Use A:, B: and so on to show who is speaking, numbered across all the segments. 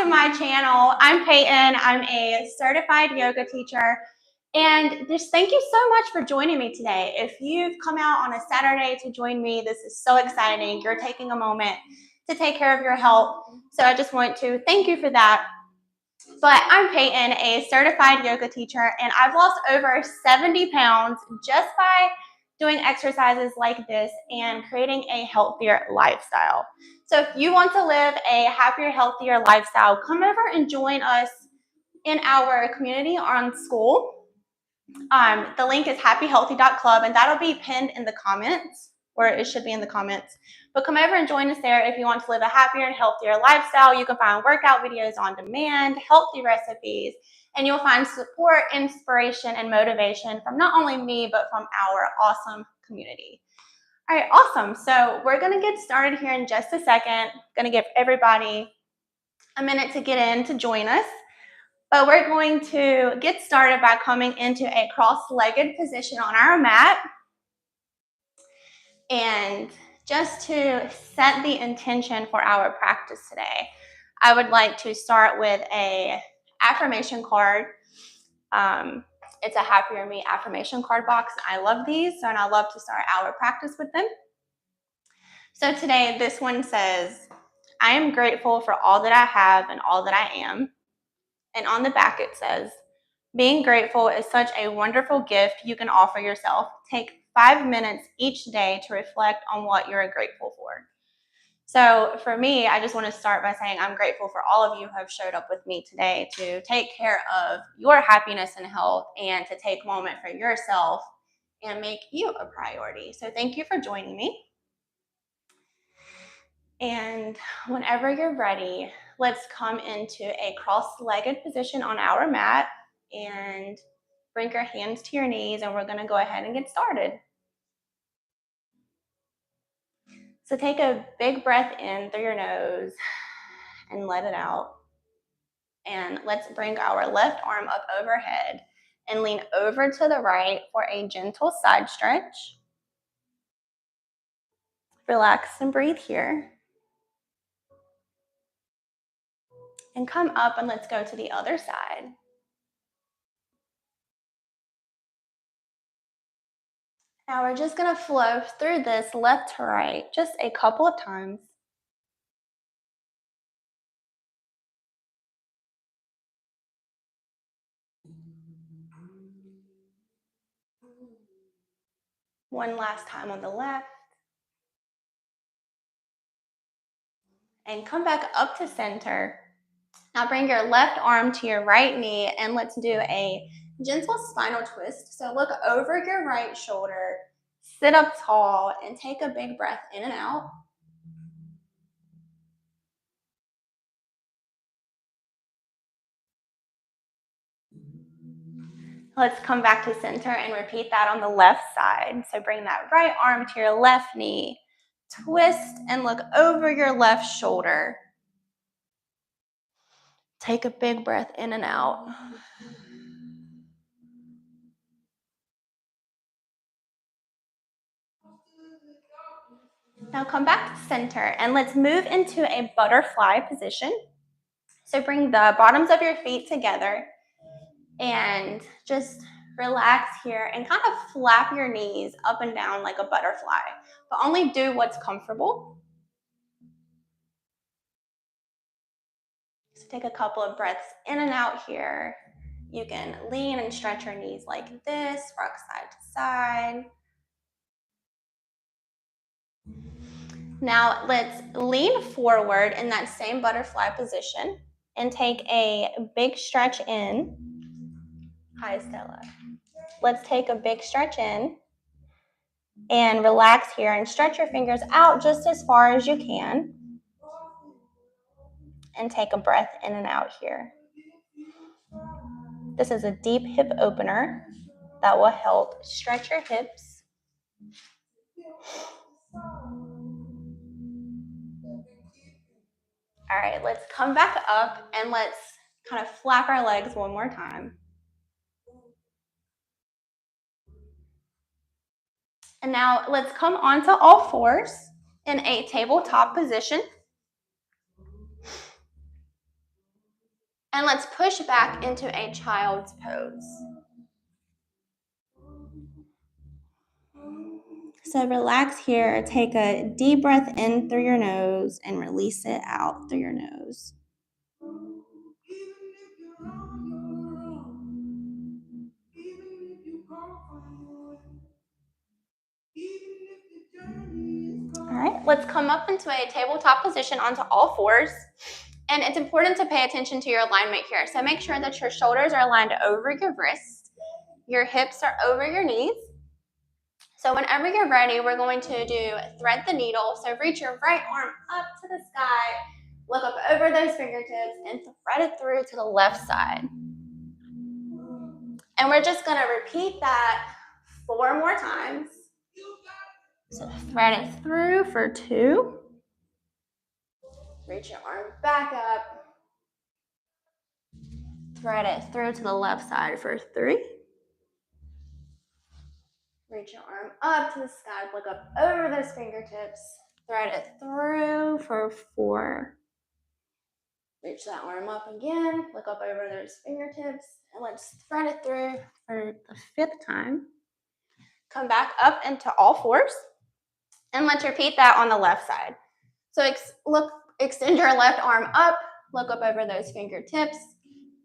A: my channel. I'm Peyton. I'm a certified yoga teacher. And just thank you so much for joining me today. If you've come out on a Saturday to join me, this is so exciting. You're taking a moment to take care of your health. So I just want to thank you for that. But I'm Peyton, a certified yoga teacher, and I've lost over 70 pounds just by doing exercises like this and creating a healthier lifestyle. So if you want to live a happier, healthier lifestyle, come over and join us in our community or on school. The link is happyhealthy.club, and that'll be pinned in the comments, or it should be in the comments. But come over and join us there if you want to live a happier and healthier lifestyle. You can find workout videos on demand, healthy recipes, and you'll find support, inspiration, and motivation from not only me, but from our awesome community. All right, awesome. So we're going to get started here in just a second. I'm going to give everybody a minute to get in to join us. But we're going to get started by coming into a cross-legged position on our mat. And just to set the intention for our practice today, I would like to start with an affirmation card. It's a Happier Me affirmation card box. I love these, and I love to start our practice with them. So today, this one says, I am grateful for all that I have and all that I am. And on the back it says, being grateful is such a wonderful gift you can offer yourself. Take 5 minutes each day to reflect on what you're grateful for. So for me, I just want to start by saying I'm grateful for all of you who have showed up with me today to take care of your happiness and health and to take a moment for yourself and make you a priority. So thank you for joining me. And whenever you're ready, let's come into a cross-legged position on our mat and bring your hands to your knees, and we're going to go ahead and get started. So take a big breath in through your nose and let it out. And let's bring our left arm up overhead and lean over to the right for a gentle side stretch. Relax and breathe here. And come up and let's go to the other side. Now we're just going to flow through this left to right just a couple of times. One last time on the left. And come back up to center. Now bring your left arm to your right knee and let's do a gentle spinal twist. So look over your right shoulder, sit up tall, and take a big breath in and out. Let's come back to center and repeat that on the left side. So bring that right arm to your left knee, twist and look over your left shoulder. Take a big breath in and out. Now come back to center and let's move into a butterfly position. So bring the bottoms of your feet together and just relax here and kind of flap your knees up and down like a butterfly, but only do what's comfortable. So take a couple of breaths in and out here. You can lean and stretch your knees like this, rock side to side. Now let's lean forward in that same butterfly position and take a big stretch in. Hi, Stella. Let's take a big stretch in and relax here and stretch your fingers out just as far as you can. And take a breath in and out here. This is a deep hip opener that will help stretch your hips. All right, let's come back up and let's kind of flap our legs one more time. And now let's come onto all fours in a tabletop position. And let's push back into a child's pose. So relax here. Take a deep breath in through your nose and release it out through your nose. All right, let's come up into a tabletop position onto all fours. And it's important to pay attention to your alignment here. So make sure that your shoulders are aligned over your wrists. Your hips are over your knees. So whenever you're ready, we're going to do thread the needle. So reach your right arm up to the sky, look up over those fingertips, and thread it through to the left side. And we're just going to repeat that 4 more times. So thread it through for 2. Reach your arm back up. Thread it through to the left side for 3. Reach your arm up to the sky, look up over those fingertips. Thread it through for 4. Reach that arm up again, look up over those fingertips, and let's thread it through for the 5th time. Come back up into all fours, and let's repeat that on the left side. So extend your left arm up, look up over those fingertips,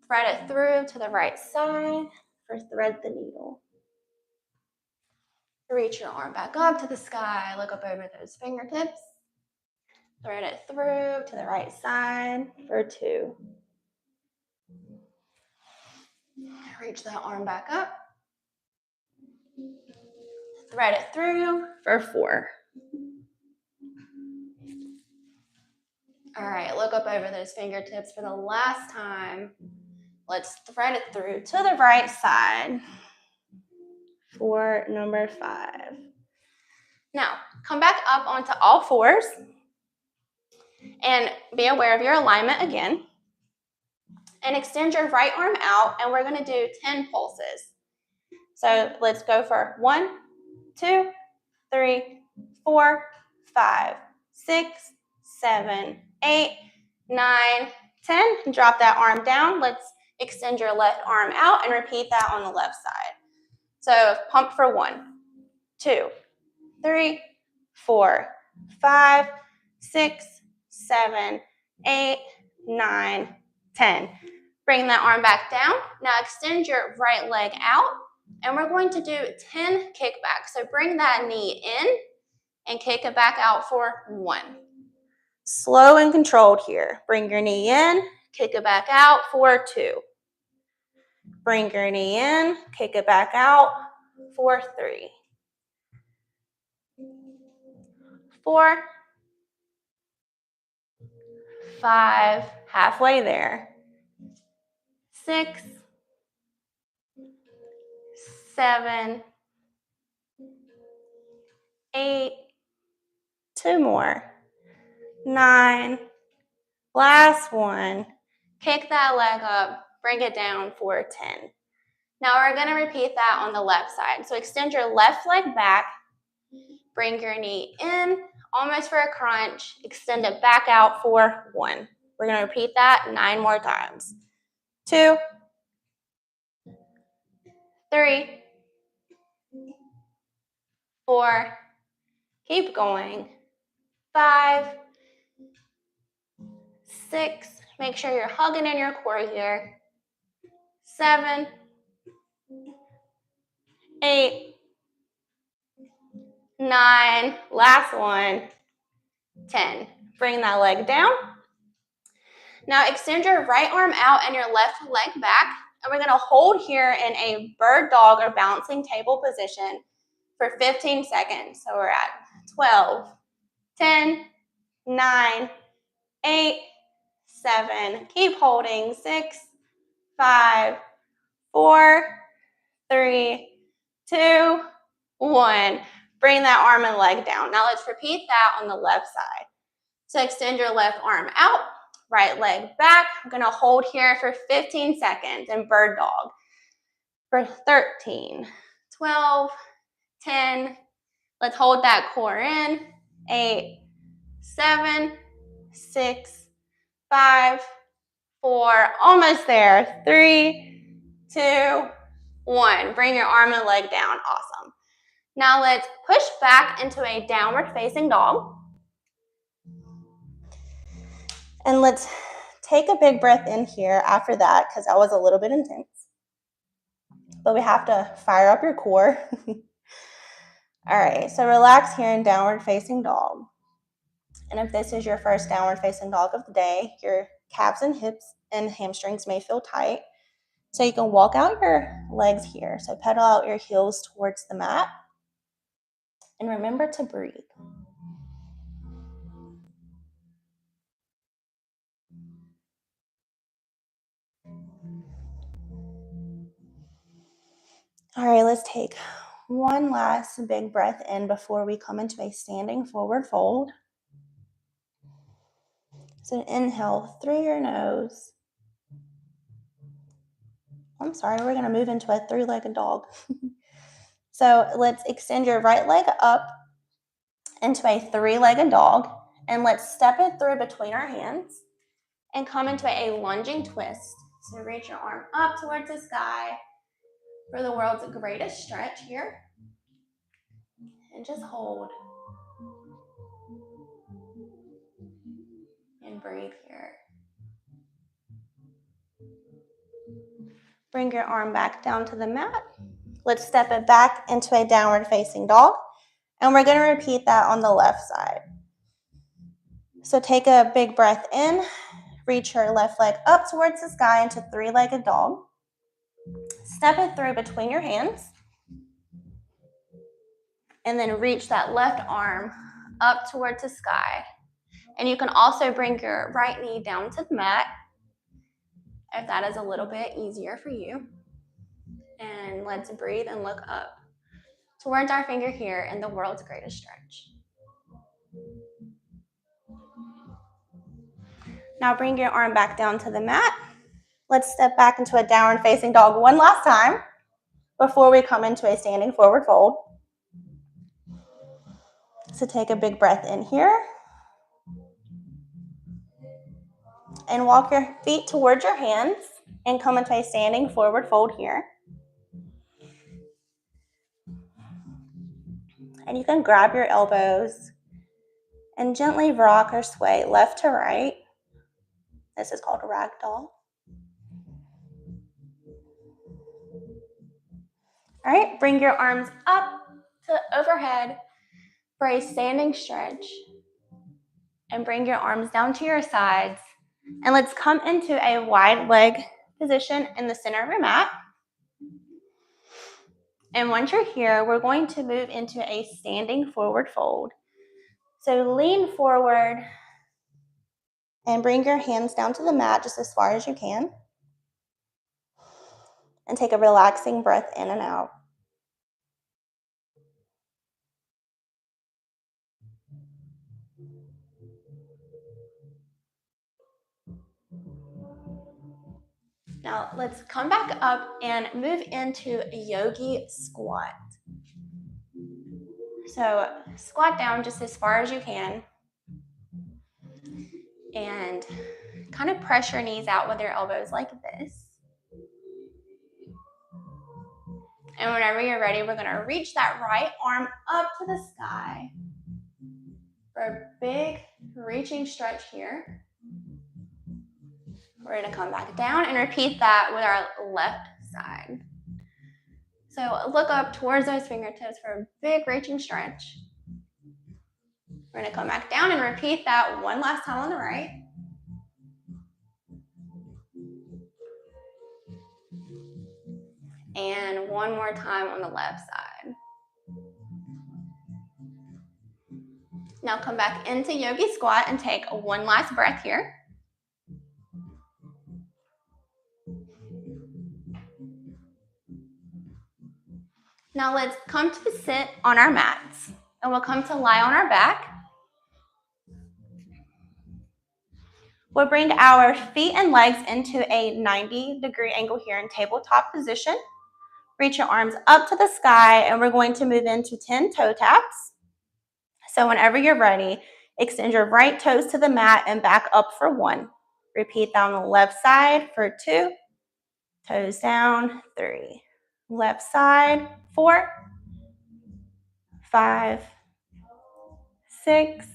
A: thread it through to the right side for thread the needle. Reach your arm back up to the sky, look up over those fingertips, thread it through to the right side for 2. Reach that arm back up, thread it through for 4. All right, look up over those fingertips for the last time. Let's thread it through to the right side for number 5. Now, come back up onto all fours and be aware of your alignment again. And extend your right arm out, and we're going to do 10 pulses. So let's go for 1, 2, 3, 4, 5, 6, 7, 8, 9, 10. Drop that arm down. Let's extend your left arm out and repeat that on the left side. So pump for 1, 2, 3, 4, 5, 6, 7, 8, 9, 10. Bring that arm back down. Now extend your right leg out, and we're going to do 10 kickbacks. So bring that knee in and kick it back out for 1. Slow and controlled here. Bring your knee in, kick it back out for 2. Bring your knee in, kick it back out for 3. 4, 5, halfway there. 6, 7, 8, 2 more. 9, last one. Kick that leg up, bring it down for 10. Now we're going to repeat that on the left side. So extend your left leg back, bring your knee in, almost for a crunch, extend it back out for 1. We're going to repeat that 9 more times. 2, 3, 4, keep going. 5, 6, make sure you're hugging in your core here. 7, 8, 9, last one, 10. Bring that leg down. Now extend your right arm out and your left leg back, and we're going to hold here in a bird dog or balancing table position for 15 seconds. So we're at 12, 10, 9, 8, 7, keep holding, 6, 5, 4, 3, 2, 1. Bring that arm and leg down. Now let's repeat that on the left side. So extend your left arm out, right leg back. I'm going to hold here for 15 seconds in bird dog for 13, 12, 10. Let's hold that core in. 8, 7, 6, 5, 4, almost there. 3, 2, 1. Bring your arm and leg down. Awesome. Now let's push back into a downward facing dog. And let's take a big breath in here after that, because that was a little bit intense. But we have to fire up your core. All right, so relax here in downward facing dog. And if this is your first downward facing dog of the day, your calves and hips and hamstrings may feel tight. So you can walk out your legs here. So pedal out your heels towards the mat. And remember to breathe. All right, let's take one last big breath in before we come into a standing forward fold. So inhale through your nose. I'm sorry, we're going to move into a 3-legged dog. So let's extend your right leg up into a 3-legged dog, and let's step it through between our hands and come into a lunging twist. So reach your arm up towards the sky for the world's greatest stretch here, and just hold and breathe here. Bring your arm back down to the mat. Let's step it back into a downward facing dog, and we're going to repeat that on the left side. So take a big breath in, reach your left leg up towards the sky into 3-legged dog. Step it through between your hands, and then reach that left arm up towards the sky. And you can also bring your right knee down to the mat if that is a little bit easier for you. And let's breathe and look up towards our finger here in the world's greatest stretch. Now bring your arm back down to the mat. Let's step back into a downward facing dog one last time before we come into a standing forward fold. So take a big breath in here. And walk your feet towards your hands and come into a standing forward fold here. And you can grab your elbows and gently rock or sway left to right. This is called a ragdoll. All right, bring your arms up to overhead for a standing stretch. And bring your arms down to your sides. And let's come into a wide leg position in the center of your mat. And once you're here, we're going to move into a standing forward fold. So lean forward and bring your hands down to the mat just as far as you can. And take a relaxing breath in and out. Now let's come back up and move into a yogi squat. So squat down just as far as you can. And kind of press your knees out with your elbows like this. And whenever you're ready, we're going to reach that right arm up to the sky for a big reaching stretch here. We're going to come back down and repeat that with our left side. So look up towards those fingertips for a big reaching stretch. We're going to come back down and repeat that one last time on the right. And one more time on the left side. Now come back into yogi squat and take one last breath here. Now let's come to sit on our mats, and we'll come to lie on our back. We'll bring our feet and legs into a 90-degree angle here in tabletop position. Reach your arms up to the sky, and we're going to move into 10 toe taps. So whenever you're ready, extend your right toes to the mat and back up for 1. Repeat that on the left side for 2, toes down, 3. Left side, 4, 5, 6,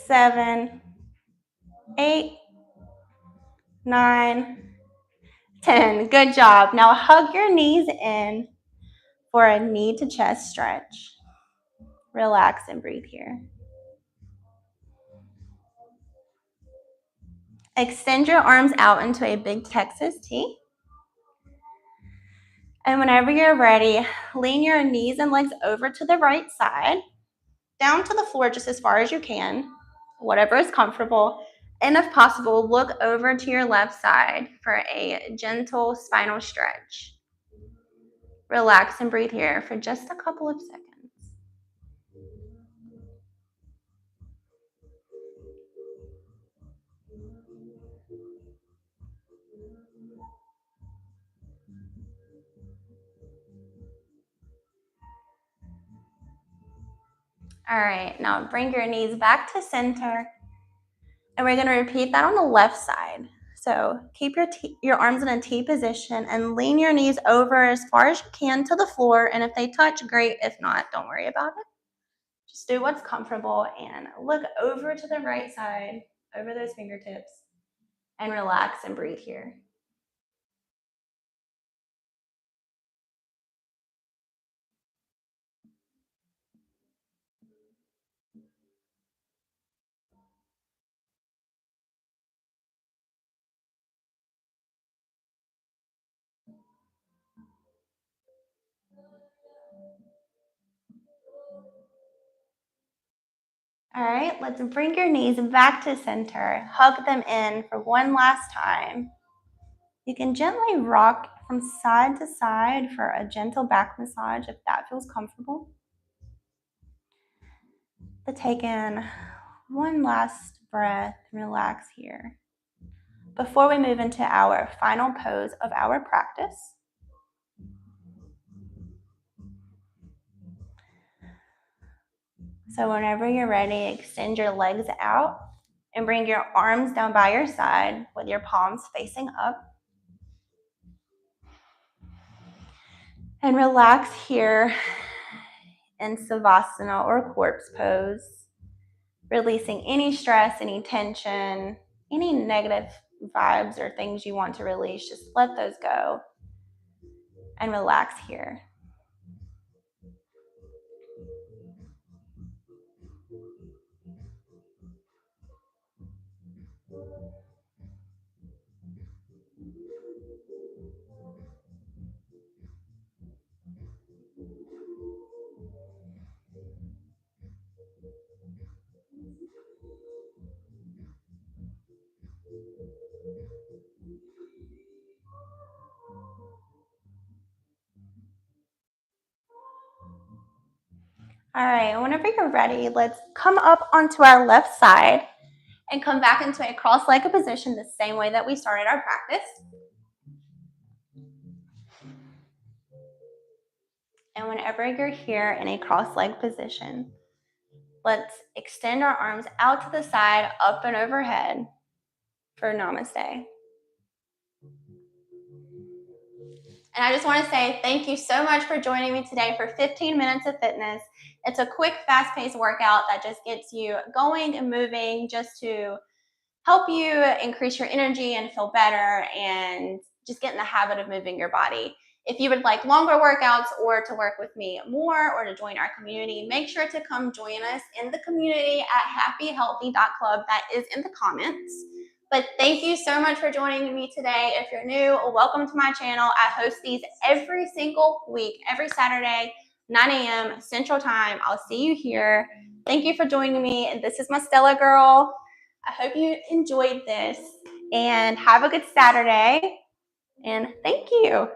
A: 7, 8, 9, 10. Good job. Now hug your knees in for a knee to chest stretch. Relax and breathe here. Extend your arms out into a big Texas T. And whenever you're ready, lean your knees and legs over to the right side, down to the floor just as far as you can, whatever is comfortable. And if possible, look over to your left side for a gentle spinal stretch. Relax and breathe here for just a couple of seconds. All right, now bring your knees back to center. And we're going to repeat that on the left side. So keep your arms in a T position and lean your knees over as far as you can to the floor. And if they touch, great. If not, don't worry about it. Just do what's comfortable and look over to the right side, over those fingertips, and relax and breathe here. All right, let's bring your knees back to center. Hug them in for one last time. You can gently rock from side to side for a gentle back massage if that feels comfortable. But take in one last breath and relax here before we move into our final pose of our practice. So whenever you're ready, extend your legs out and bring your arms down by your side with your palms facing up. And relax here in Savasana or corpse pose, releasing any stress, any tension, any negative vibes or things you want to release. Just let those go and relax here. All right, whenever you're ready, let's come up onto our left side and come back into a cross-legged position the same way that we started our practice. And whenever you're here in a cross-legged position, let's extend our arms out to the side, up and overhead for Namaste. And I just want to say thank you so much for joining me today for 15 minutes of fitness. It's a quick, fast-paced workout that just gets you going and moving just to help you increase your energy and feel better and just get in the habit of moving your body. If you would like longer workouts or to work with me more or to join our community, make sure to come join us in the community at happyhealthy.club. That is in the comments. But thank you so much for joining me today. If you're new, welcome to my channel. I host these every single week, every Saturday, 9 a.m. Central Time. I'll see you here. Thank you for joining me. And this is my Stella girl. I hope you enjoyed this and have a good Saturday. And thank you.